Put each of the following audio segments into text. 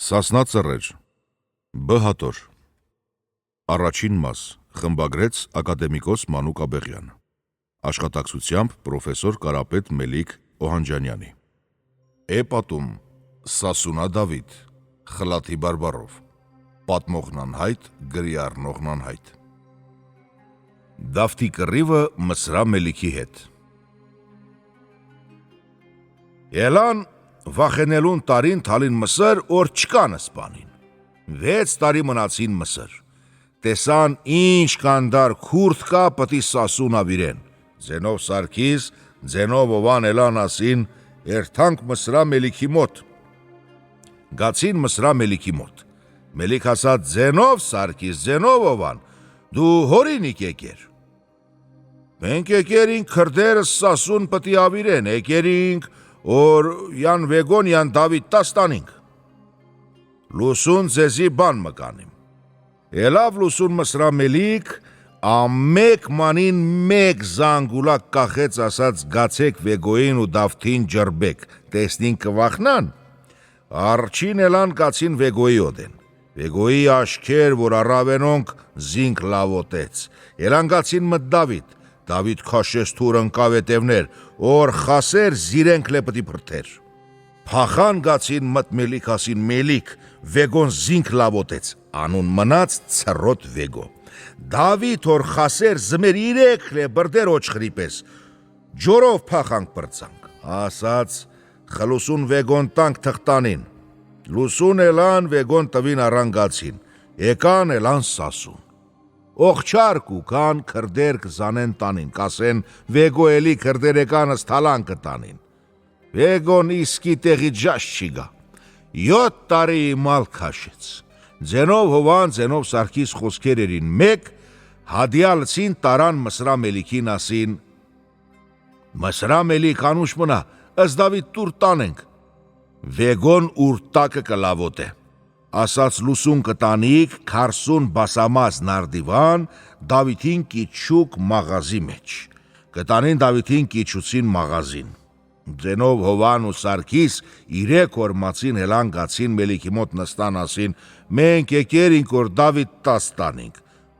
Սասնա ծռեր, Բ հատոր, Առաջին մաս, խմբագրեց ակադեմիկոս Մանուկ Աբեղյան, աշխատակցությամբ պրոֆեսոր Կարապետ Մելիք Օհանջանյանի։ Էպատում Սասունա Դավիթ, Խլաթի Բարբարով, պատմողն անհայտ, գրի առնողն անհայտ։ Դավթի կռիվը Մսրա Մելիքի հետ։ Ելան վախենելուն տարին թալին Մսր, որ չկան սպանին։ 6 տարի մնացին Մսր։ Տեսան ինչ կանդար քուրդ կա պտի Սասուն ավիրեն։ Ձենով Սարգիս, ձենով Օվան ելան ասին, երթանք Մսրա Մելիքի մոտ։ Գացին Մսրա Մելիքի մոտ։ Մելիք ասաց, ձենով Սարգիս, ձենով Օվան, դու հորինիկ եկեր։ Մենք եկերինք քրդերը Սասուն պտի ավիրեն, եկերինք որ յան Վեգոն յան Դավիթ տաստանինք։ Լուսուն ձեզի բան մկանիմ։ Ելավ լուսուն Մսրա Մելիք, ամեկ մանին մեկ զանգուլակ կախեց ասաց գացեք Վեգոյին ու Դավթին ջրբեք, տեսնին կվախնան։ Արջին ելան կացին Վեգոյի օդեն։ Վեգոյի աշքեր, որ առավենոնք զինք լավոտեց։ Ելան գացին մտ Դավիթ։ Դավիթ քաշեց թուր ընկավ етևներ, որ խասեր զիրենք լեպտի պրթեր։ Փախան գացին մտ Մելիք ասին Մելիք, Վեգոն զինք լավոտեց, անուն մնաց ցրոտ Վեգո։ Դավիթ որ խասեր զմեր 3 լե բրդեր օչխրի պես, ջորով փախանք պրծանք, ասաց խլուսուն Վեգոն տանք թղտանին։ Լուսուն ելան Վեգոն տվին առան գացին, եկան ելան Սասուն։ Օղչար կուքան քրդեր կզանեն տանին, կասեն Վեգո էլի քրդերեկանը ստալան կտանին։ Վեգոն իսկի տեղի ջաշ չի գա։ 7 տարի մալ քաշեց։ Ձենով Հովան, ձենով Սարգիս խոսքեր երին մեկ, հադյալցին տարան Մսրա Մելիքին ասին, Մսրա Մելիք անուշ մնա, ըս Դավիթ տուր տանենք։ Վեգոն ուր տակը կլավոտ է։ Ասաց լուսուն կտանիք, 40 բասամաս նարդիվան, Դավիթին կիչուկ մաղազի մեջ։ Կտանին Դավիթին կիչուցին մաղազին։ Ձենով Հովան ու Սարգիս 3 օր մացին հելան գացին Մելիքի մոտ նստան ասին, մենք եկերինք որ Դավիթ տաստանինք։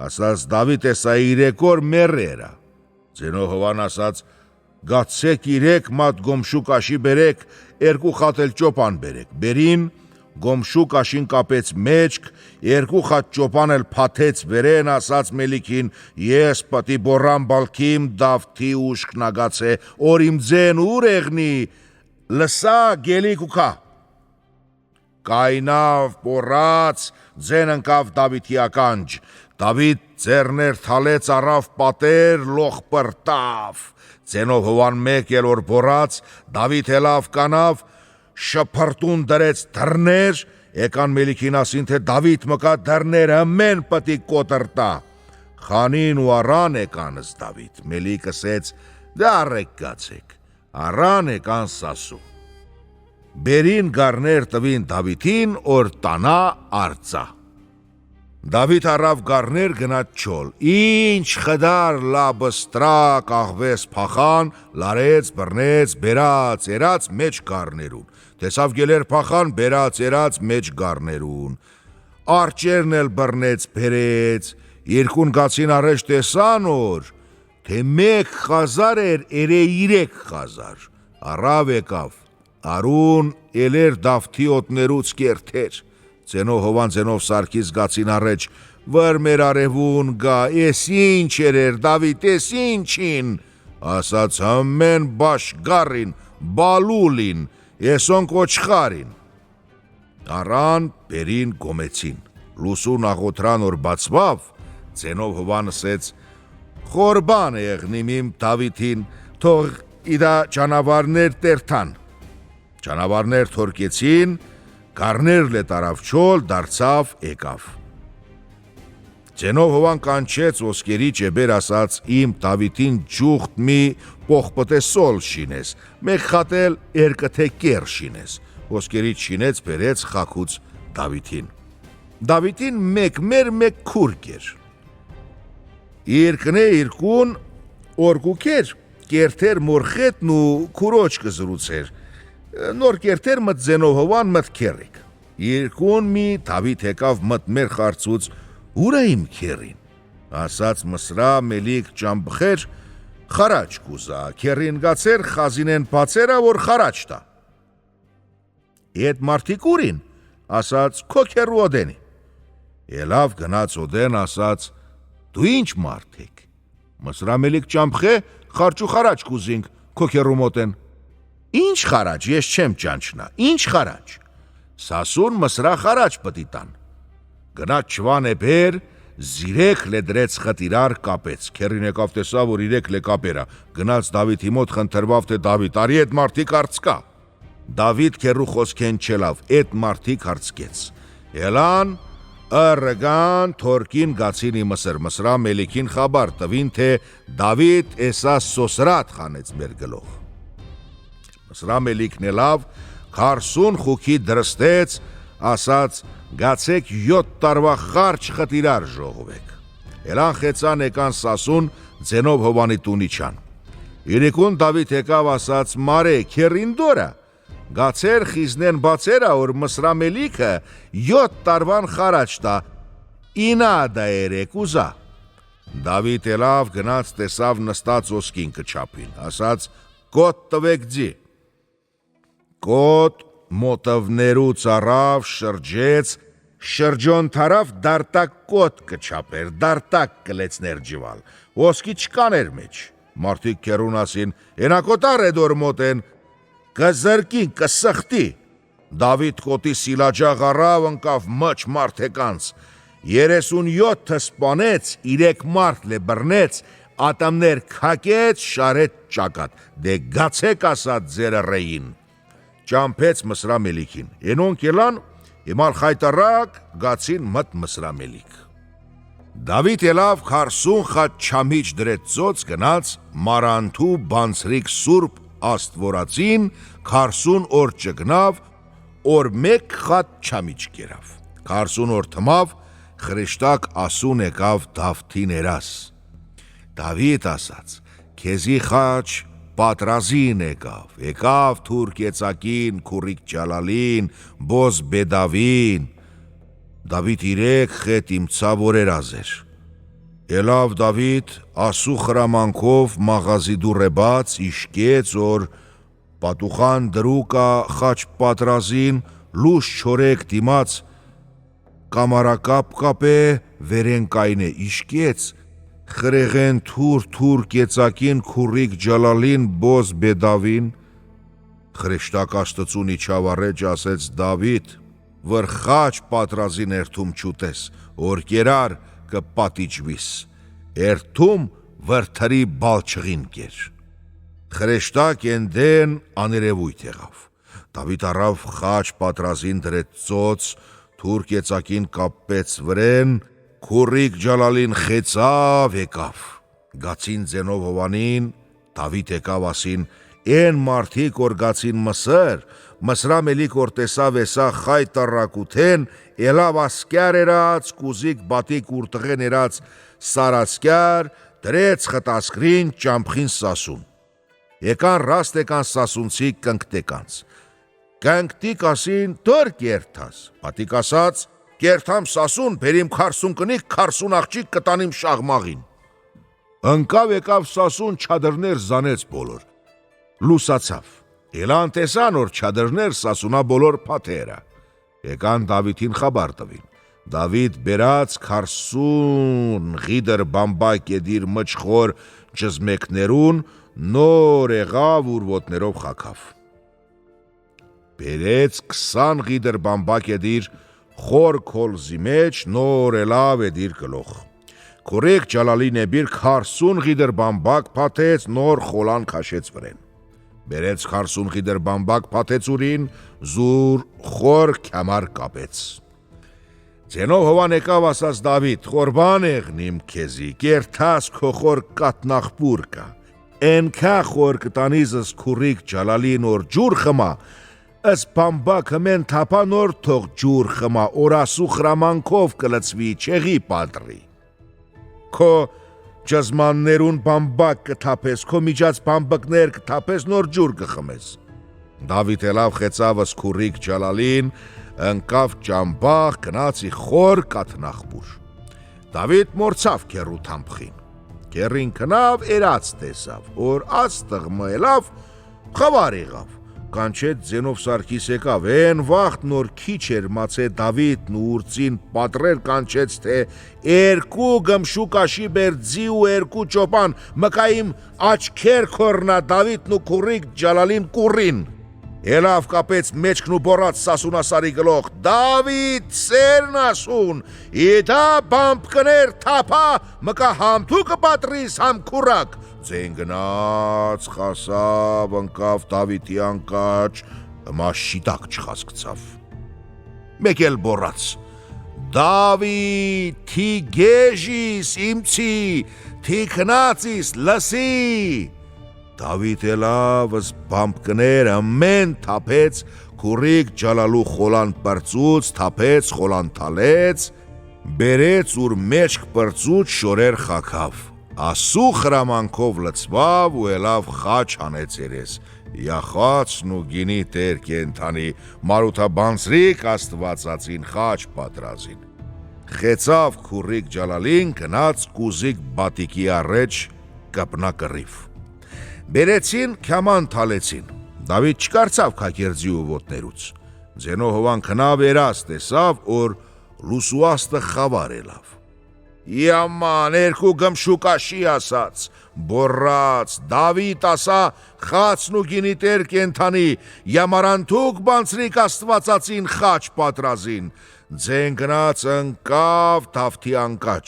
Ասաց Դավիթ էսա 3 օր մեռերա։ Ձենով Հովան ասաց, գացեք 3 մատ գոմշու կաշի բերեք, 2 խատ էլ ճոպան բերեք, բերին, գոմշու կաշին կապեց մեջք, 2 խատ ճոպան էլ փաթեց վերեն, ասաց Մելիքին, ես պտի բորան բալքիմ Դավթի ուշք նագացե, որ իմ ձեն ուր եղնի, լսա գելիք ու կա։ Կայնավ բորած, ձեն ընկավ Դավիթի ականջ, Դավիթ ձեռներ թալեց առավ պատեր, լող պրտավ, ձենով Հովան մեկ էլ որ բորած, Դավիթ ելավ կանավ, շփրտուն դրեց դռներ, եկան Մելիքին ասին, թե Դավիթ մկա դռները մեն պտի կոտրտա։ Խանին ու առան եկանս Դավիթ, Մելիք ասեց, դա առեք գացեք, առան եկան Սասու։ Բերին գարներ տվին Դավիթին, որ տանա արծա։ Դավիթ առավ գարներ գնաց չոլ, ինչ խդար լաբստրակ աղվես փախան, լարեց, բռնեց, բերած, երած մեջ գարներուն, տեսավ գելեր փախան, բերած, երած մեջ գարներուն, արջերն էլ բռնեց, բերեց, երկուն գացին առեջ տեսան որ, թե 1 խազար էր, երե 3 խազար, առավ եկավ, արուն էլեր Դավթի օտներուց կերթեր, ձենով Հովան, ձենով Սարգիս գացին առեջ, վր մեր արևուն գա, ես ինչ էր Դավիթ, ես ինչին, ասաց ամեն բաշգարին, բալուլին, եսոնք ոչխարին։ Առան բերին գոմեցին, լուսուն աղոթրան որ բացվավ, ձենով Հովան ասեց, խորբան եղնիմ իմ Դավիթին, թող իդա ճանավարներ տերթան։ Ճանավարներ թորկեցին, գարներ լե տարավ չոլ, դարձավ եկավ։ Ձենով Հովան կանչեց ոսկերի ջեբեր ասաց, իմ Դավիթին ջուղտ մի պողպտե սոլ շինես, մեկ խատել երկթե կեր շինես, ոսկերի շինեց բերեց խաքուց Դավիթին։ Դավիթին մեկ մեր մեկ քուրկ էր։ Երկնե երկուն օրգուքեր, կերթեր մորխետն ու քուրոչ կզրուցեր, նոր կերթեր մտ ձենով Հովան մտ քերիկ։ Երկուն մի Դավիթ եկավ մտմեր խարծուց, ուր է իմ քերին, ասաց Մսրա Մելիք ճամբխեր, խարաչ կուզա, քերին գացեր խազինեն բացերա, որ խարաչ տա։ Էդ մարդիկ ուրին, ասաց քո քերու օդենի։ Ելավ գնաց օդեն, ասաց դու ինչ մարդ եք։ Մսրա Մելիք ճամբխե, խարչու խարաչ կուզինք, քո քերու մոտեն։ Ինչ խարաչ, ես չեմ ճանչնա, ինչ խարաչ։ Սասուն Մսրա խարաչ պտի տան։ Գնաց չվան է բեր, զիրեք լեդրեց խտիրար կապեց, քերին եկավ տեսավ, որ իրեք լե կապերա, գնաց Դավիթի մոտ խնդրվավ, թե Դավիթ, արի էդ մարդիկ արցկա։ Դավիթ քերու խոսքեն չելավ, էդ մարդիկ արցկեց։ Ելան, ըրգան, թորքին գացին իմսր, Մսրա Մելիքին խաբար տվին, թե Դավիթ էսա սոսրատ խանեց մեր գլող։ Մսրա Մելիքն ելավ, 40 խուքի դրստեց, ասաց գացեք 7 տարվա խարչ խտիրար ժողովեք։ Ելան խեցան եկան Սասուն ձենով Հովանի տունիչան։ Իրիկուն Դավիթ եկավ ասաց մարե քերին դորա, գացեր խիզնեն բացերա, որ Մսրա Մելիքը 7 տարվան խարաչ տա, ինա դա երեք ուզա։ Դավիթ ելավ գնաց տեսավ նստած ոսկին կչապին, ասաց կոտ տվեք ձի։ Կոտ մոտովներուց առավ, շրջեց, շրջոն թարավ դարտակ կոտ կչապեր, դարտակ կլեցներ ջվալ, ոսկի չկաներ մեջ, մարդիկ կերուն ասին, ենա կոտար է դոր մոտեն, կզրկին, կսխտի, Դավիթ կոտի սիլաջաղ առավ, ընկավ մչ մարդեկանց, 37 սպանեց, 3 մարդ լե բրնեց, ատամներ քակեց, շարեց ճակատ, դե գացեք ասած ձերը ռեին, ճամփեց Մսրա Մելիքին, ենոնք ելան, Հիմար խայտարակ գացին մտ Մսրա Մելիք։ Դավիթ ելավ 40 խաչ չամիչ դրեց ծոց գնաց Մարանթու բանցրիկ սուրբ աստվորացին 40 օր ճգնավ, օր մեկ խաչ չամիչ կերավ։ 40 օր թմավ, Խրիշտակ ասուն եկավ Դավթին երաս։ Դավիթ ասաց, քեզի խաչ պատրազին եկավ թուրք եծակին, քուրիկ ճալալին, բոզ բեդավին, Դավիթ 3 խետ իմցավ որ երազեր։ Ելավ Դավիթ ասու խրամանքով մաղազի դուռ բաց, իշկեց, որ պատուխան դրուկա խաչ պատրազին, լուշ չորեք դիմաց, կամարակապ կապե, վերեն կայնե իշկեց, խրեղեն թուր կեցակին քուրիկ ջալալին բոզ բեդավին, Խրիշտակ աստծուն իչավառեջ ասեց Դավիթ, որ խաչ պատրազին երթում չուտես, որ կերար կպատիճվիս, երթում վրթրի բալչղին կեր։ Խրիշտակ ենդեն աներևույթ եղավ, Դավիթ առավ խաչ պատրազին դրեց ծոց, թուր կեցակին կապեց վրեն, քուրիկ ջալալին խեցավ եկավ, գացին ձենով Հովանին, Դավիթ եկավ ասին, են մարդիկ որ գացին Մսր, Մսրա Մելիք որ տեսավ էսա խայտարակութեն, ելավ ասկյար երած, կուզիկ բատիկ ուրտղեն երած սարասկյար, դրեց խտասկրին ճամփխին Սասուն։ Եկան ռաստ եկան Սասունցի կնկտեկանց։ Կնկտիկ ասին դոր կերթաս, պատիկ ասաց, կերթամ Սասուն, բերիմ 40 կնիկ, 40 աղջիկ կտանիմ շաղմաղին։ Ընկավ եկավ Սասուն, չադրներ զանեց բոլոր, լուսացավ, ելան տեսան, որ չադրներ Սասունա բոլոր պաթերա, եկան Դավիթին խաբար տվին, Դավիթ բերած 40 ղիդր բամբակ եդիր մճխոր ճզմեկներուն, նոր եղավ ուրվոտներով խակավ։ Բերեց 20 ղիդր բամբակ եդիր խոր քոլզի մեջ նոր ելավ էդիր գլող։ Քուրիկ ջալալի նեբիր 40 ղիդր բամբակ փաթեց նոր խոլան քաշեց վրեն։ Բերեց 40 ղիդր բամբակ փաթեց ուրին, զուր խոր քամար կապեց։ Ձենով Հովան եկավ ասաց Դավիթ, խորբան եղնիմ քեզի, կերթաս քո խոր կատնախպուր կա։ Ենքա խոր կտանիզս քուրիկ ջալալի նոր ջուր խմա, Ըս բամբակը մեն թապա նոր թող ջուր խմա, օրասու խրամանքով կլծվի, չեղի պատրի։ Քո ջզմաններուն բամբակ կթապես, քո միջած բամբակներ կթապես, նոր ջուր կխմես։ Դավիթ ելավ խեցավս քուրիկ ջալալին, ընկավ ճամբախ գնացի խոր կաթնախբուր։ Դավիթ մորցավ քերու թամփխին։ Քերին քնավ երած տեսավ, որ աստղ մելավ խավար եղավ։ Կանչեց ձենով Սարգիս եկավ, են վաղտ նոր քիչ էր մացե Դավիթն ու ուրծին պատրեր կանչեց, թե երկու գմշուկաշի բերձի ու երկու ճոպան մկայիմ աչքեր քորնա Դավիթն ու քուրիկ Ջալալին կուրին։ Ելավ կապեց մեջքն ու բորած Սասունասարի գլող, Դավիթ սերն ասուն, իդա բամպ կներ թապա, մկա համթու կպատրիս համ քուրակ, ձեն գնաց, խասավ, ընկավ Դավիթի անկաչ, հմա շիտակ չխասկցավ։ Մեկ էլ բորած, Դավիթ, թի գեժիս, իմցի, թի քնացիս, լսի, Դավիթ ելավս բամպ կներ ամեն թապեց, քուրիկ Ջալալու խոլան պրծուց, թապեց, խոլան թալեց, բերեց ուր մեջք պրծուց շորեր խակավ, ասու խրամանքով լծվավ ու ելավ խաչ հանեց երես, յախացն ու գինի տեր կենթանի, մարութաբանցրիկ աստվածածին խաչ պատրազին, խեցավ քուրիկ Ջալալին գնաց կուզիկ բատիկի առեջ կպնա կռիվ, Բերեցին, քաման թալեցին, Դավիթ չկարծավ քակերձի ու ոտներուց, ձենո հովան քնավ երաս տեսավ, որ լուսուաստը խավար ելավ, Яման, երկու գմշուկաշի ասաց, բորած, Դավիթ ասա, խացն ու գինի տեր կենթանի, Յամարանթուկ բանցրիկ աստվածածին խաչ պատրազին, ձեն գնաց ընկավ թավթի անկաչ,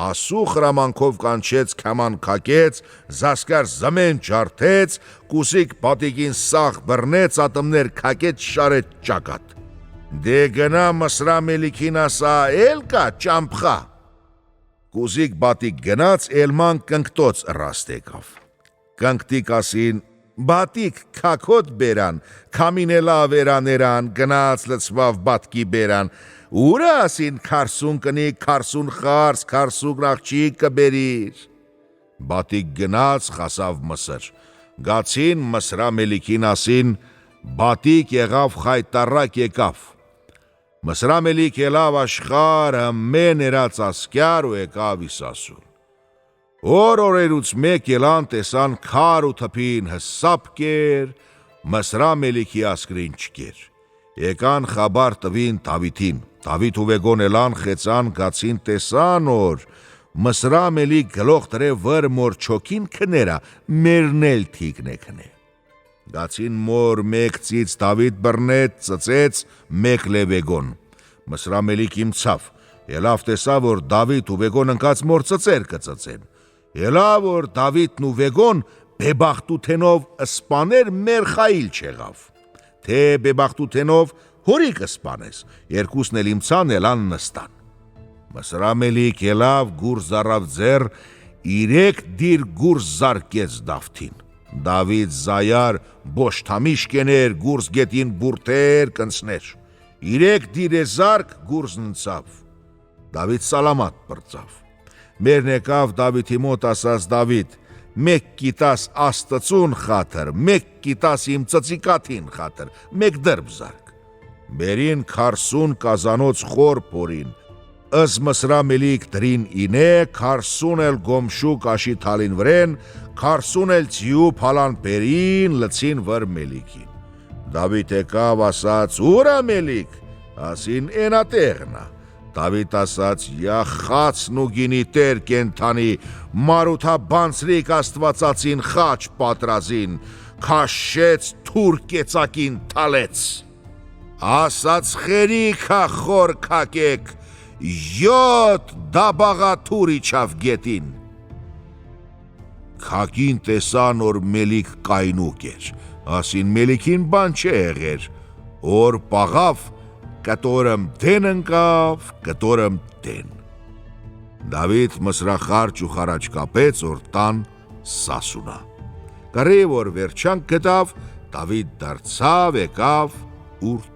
Ասու խրամանքով կանչեց քաման քակեց, զասկար զմեն ջարդեց, կուսիկ պատիկին սաղ բռնեց, ատմներ քակեց շարեց ճակատ, դե գնա Մսրա Մելիքին ասա, էլ կա ճամփխա, Կուզիկ բատիկ գնաց, էլման կնկտոց ռաստ եկավ, կնկտիկ ասին, բատիկ քակոտ բերան, քամինելա վերաներան, գնաց լծվավ բատկի բերան, Ուր ասին քարսուն կնի, քարսուն խարս, քարսուն աղջիկ կբերիր, Բատիկ գնաց, խասավ Մսր, գացին Մսրա Մելիքին ասին, բատիկ եղավ խայտարակ եկավ, Մսրա Մելիք ելավ աշխարը մեն երած ասկյար ու եկավ Իսասուն, Օրերուց մեկ ելան տեսան քար ու թփին հսապ կեր, Մսրա Մելիքի ասկրին չկեր, եկան խաբար տվին Դավիթին, Դավիթ ու վեգոն ելան խեցան գացին տեսան որ, Մսրա Մելիք գլող տրե վր մոր չոքին քներա, մերնել թիգն է քնե, Գացին մոր մեկ ծից Դավիթ բռնեց, ծծեց, մեկ լևեգոն, Մսրա Մելիք իմցավ, ելավ տեսավ, որ Դավիթ ու վեգոն ընկած մոր ծծեր կծծեն, ելավ, որ Դավիթն ու վեգոն բեբախտութենով սպաներ մեր խայիլ չեղավ, թե բեբախտութենով հորիկ սպանես, երկուսն էլ իմցան ելան նստան, Մսրա Մելիք ելավ գուրզ առավ ձեր, իրեք դիր գուրզ զարկեց Դավթին, Դավիթ զայար բոշթամիշ կեներ, գուրզ գետին բուրթեր կնցներ, իրեք դիր է զարկ գուրզն ընցավ, Դավիթ սալամատ պրծավ, մերն եկավ Դավիթի մոտ ասաց Դավիթ, մեկ կիտաս աստծուն խաթր, մեկ կիտաս իմ ծծիկաթին խաթր, մեկ դրբ զարկ, Բերին քարսուն կազանոց խոր փորին, ըս Մսրա Մելիք դրին ինե, քարսուն էլ գոմշուկ աշի թալին վրեն, քարսուն էլ ծիու փալան բերին, լցին վր Մելիքին, Դավիթ եկավ ասաց, ուրա Մելիք, ասին ենատեղնա, Դավիթ ասաց, յախացն ու գինի տեր կենթանի, մարութաբանցրիկ աստվածածին խաչ պատրազին, քաշեց թուր կեցակին թալեց, ասաց խերիքա խոր քակեք, յոթ դաբաղաթուր իջավ գետին, Քակին տեսան որ Մելիք կայնուկ էր, ասին Մելիքին բան չէ եղեր, որ պաղավ, կտորըմ դեն ընկավ, կտորըմ դեն, Դավիթ մսրախարճ ու խարաճ կապեց, որ տան Սասունա, կռիվ որ վերջանք գտավ, Դավիթ դարձավ, եկավ, ուր